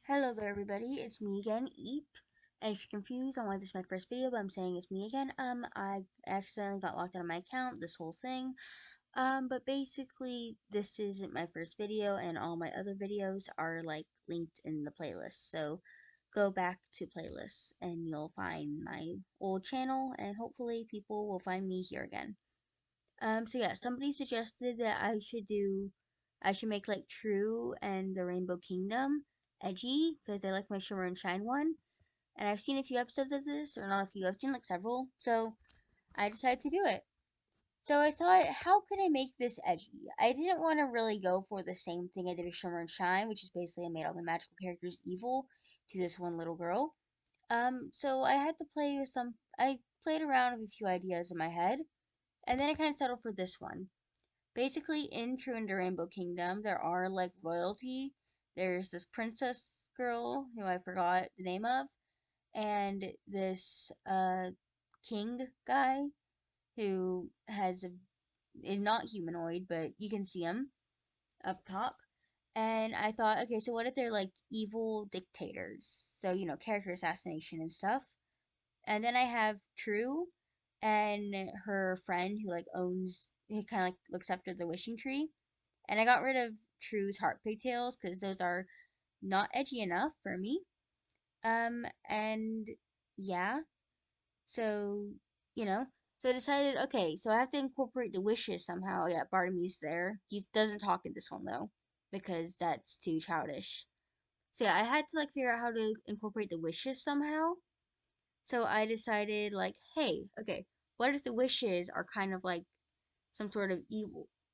Hello there everybody, it's me again, Eep. And if you're confused on why this is my first video, but I'm saying it's me again, I accidentally got locked out of my account, this whole thing. But basically, this isn't my first video, and all my other videos are, like, linked in the playlist. So, go back to playlists, and you'll find my old channel, and hopefully people will find me here again. So yeah, somebody suggested that I should make like True and the Rainbow Kingdom edgy because they like my Shimmer and Shine one. And I've seen a few episodes of this, or not a few, I've seen like several. So I decided to do it. So I thought, how could I make this edgy? I didn't want to really go for the same thing I did with Shimmer and Shine, which is basically I made all the magical characters evil to this one little girl. So I had to play with I played around with a few ideas in my head, and then I kind of settled for this one. Basically, in True and the Rainbow Kingdom, there are like royalty. There's this princess girl who I forgot the name of, and this king guy who is not humanoid, but you can see him up top. And I thought, okay, so what if they're like evil dictators? So, character assassination and stuff. And then I have True and her friend who kind of like looks after the wishing tree. And I got rid of True's heart pigtails because those are not edgy enough for me. And yeah, so, you know, so I decided, okay, so I have to incorporate the wishes somehow. Yeah, Bartlemy's there. He doesn't talk in this one though, because that's too childish. So yeah, I had to like figure out how to incorporate the wishes somehow. So I decided like, hey, okay, what if the wishes are kind of like some sort of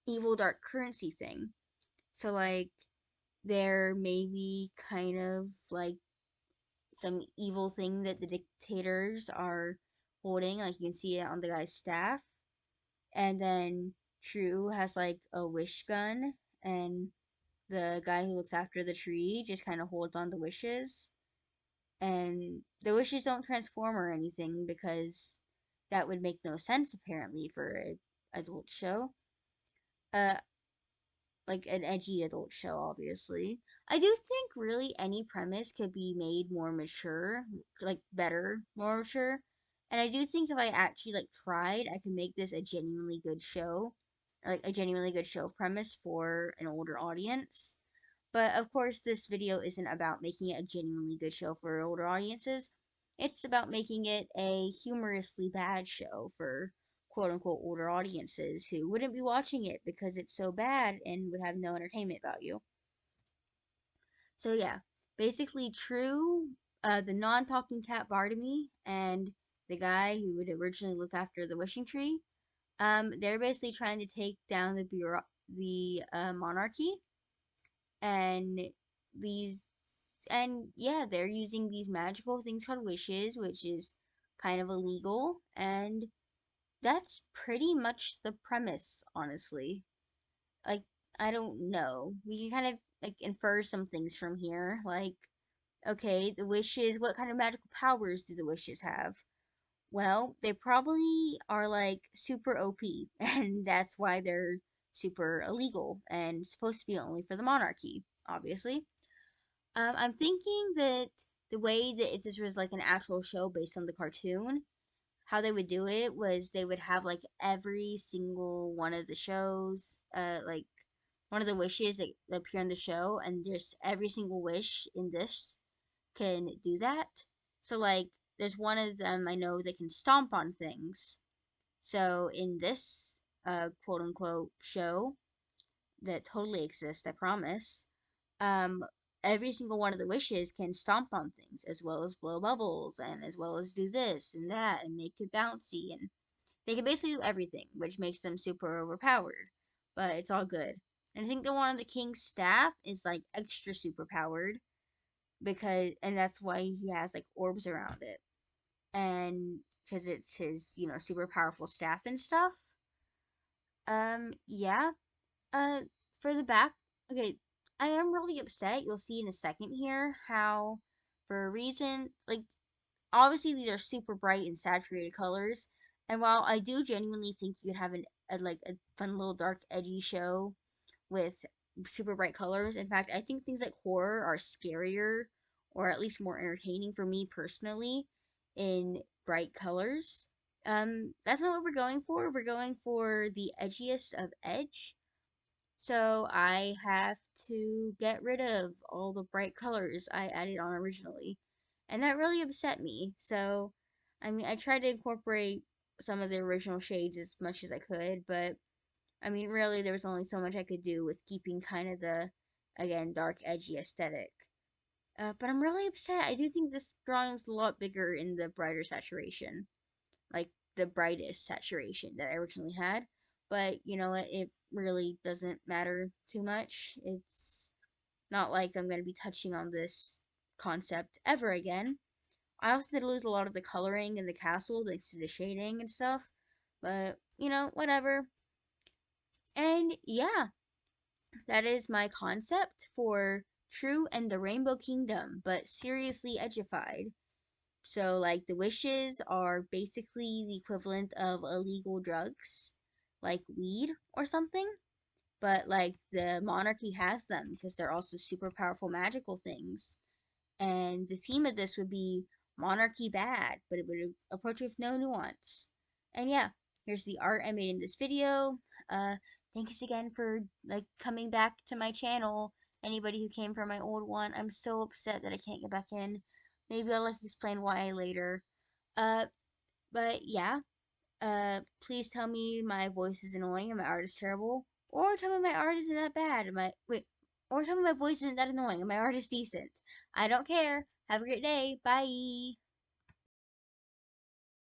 evil dark currency thing? So like there may be kind of like some evil thing that the dictators are holding. Like you can see it on the guy's staff. And then True has like a wish gun, and the guy who looks after the tree just kind of holds on to wishes. And the wishes don't transform or anything because that would make no sense apparently for an adult show. Uh, like an edgy adult show, obviously. I do think really any premise could be made more mature, like better, more mature. And I do think if I actually like tried, I could make this a genuinely good show, like a genuinely good show premise for an older audience. But of course, this video isn't about making it a genuinely good show for older audiences. It's about making it a humorously bad show for quote unquote older audiences who wouldn't be watching it because it's so bad and would have no entertainment value. So yeah, basically True, the non-talking cat Bartlemy, and the guy who would originally look after the wishing tree, they're basically trying to take down the monarchy, and these and yeah, they're using these magical things called wishes, which is kind of illegal, and that's pretty much the premise, honestly. Like, I don't know. We can kind of like infer some things from here. Like, okay, the wishes, what kind of magical powers do the wishes have? Well, they probably are like super OP, and that's why they're super illegal and supposed to be only for the monarchy, obviously. I'm thinking that the way that if this was like an actual show based on the cartoon, how they would do it was they would have like every single one of the shows, like one of the wishes that appear in the show, and just every single wish in this can do that. So like there's one of them I know that can stomp on things. So in this quote unquote show that totally exists, I promise, um, every single one of the wishes can stomp on things as well as blow bubbles and as well as do this and that and make it bouncy, and they can basically do everything, which makes them super overpowered. But it's all good. And I think the one on the king's staff is like extra super powered and that's why he has like orbs around it. And because it's his, super powerful staff and stuff. Yeah. Uh, for the back, okay, I am really upset. You'll see in a second here how, for a reason, like, obviously these are super bright and saturated colors. And while I do genuinely think you could have a fun little dark edgy show with super bright colors, in fact, I think things like horror are scarier or at least more entertaining for me personally, in bright colors. That's not what we're going for. We're going for the edgiest of edge. So I have to get rid of all the bright colors I added on originally. And that really upset me. So, I mean, I tried to incorporate some of the original shades as much as I could, but I mean, really, there was only so much I could do with keeping kind of the, again, dark, edgy aesthetic. But I'm really upset. I do think this drawing's a lot bigger in the brighter saturation, like the brightest saturation that I originally had. But you know what? It really doesn't matter too much. It's not like I'm going to be touching on this concept ever again. I also did lose a lot of the coloring in the castle thanks to the shading and stuff. But, you know, whatever. And yeah, that is my concept for True and the Rainbow Kingdom, but seriously edgified. So, like, the wishes are basically the equivalent of illegal drugs, like weed or something. But, like, the monarchy has them because they're also super powerful magical things. And the theme of this would be monarchy bad, but it would approach with no nuance. And yeah, here's the art I made in this video. Uh, Thanks again for like coming back to my channel. Anybody who came from my old one, I'm so upset that I can't get back in. Maybe I'll like explain why later. Uh, but yeah, please tell me my voice is annoying and my art is terrible, or tell me my art isn't that bad. Or tell me my voice isn't that annoying and my art is decent. I don't care. Have a great day. Bye.